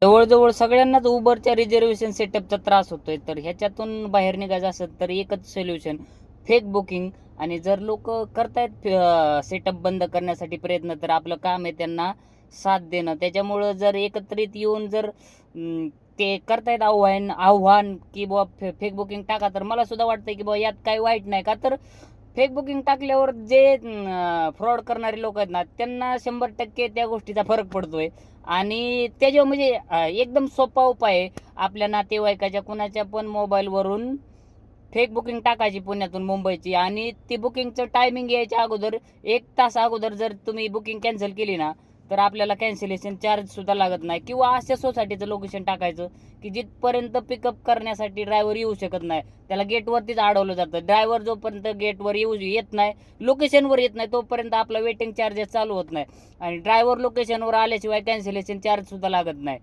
जवळ-जवळ सगळ्यांनाच Uberच्या रिझर्व्हेशन सेटअपचा त्रास होतोय. तर ह्याच्यातून बाहेर निघायचं असेल तर एकच सोल्युशन फेक बुकिंग. आणि जर लोकं करतायत सेटअप बंद करण्यासाठी प्रयत्न, तर आपलं काम आहे त्यांना साथ देणं. त्याच्यामुळं जर एकत्रित येऊन जर ते करतायत आव्हान की बुवा फेक बुकिंग टाका, तर मला सुद्धा वाटतंय की बुवा यात काही वाईट नाही. का तर फेक बुकिंग टाकल्यावर जे फ्रॉड करणारे लोक आहेत ना, त्यांना 100% त्या गोष्टीचा फरक पडतोय. आणि त्याच्यावर म्हणजे एकदम सोपा उपाय आहे. आपल्या नातेवाईकाच्या कुणाच्या पण मोबाईलवरून फेक बुकिंग टाकायची पुण्यातून मुंबईची, आणि ती बुकिंगचं टायमिंग यायच्या अगोदर 1 तास अगोदर जर तुम्ही बुकिंग कॅन्सल केली ना, तर आपल्याला कॅन्सलेशन चार्ज सुद्धा लागत नाही. किंवा अशा सोसायटीचं लोकेशन टाकायचं की जिथपर्यंत पिकअप करण्यासाठी ड्रायव्हर येऊ शकत नाही, त्याला गेटवरतीच अडवलं जातं. ड्रायव्हर जोपर्यंत गेटवर येत नाही, लोकेशनवर येत नाही, तोपर्यंत आपला वेटिंग चार्जेस चालू होत नाही. आणि ड्रायव्हर लोकेशनवर आल्याशिवाय कॅन्सलेशन चार्ज सुद्धा लागत नाही.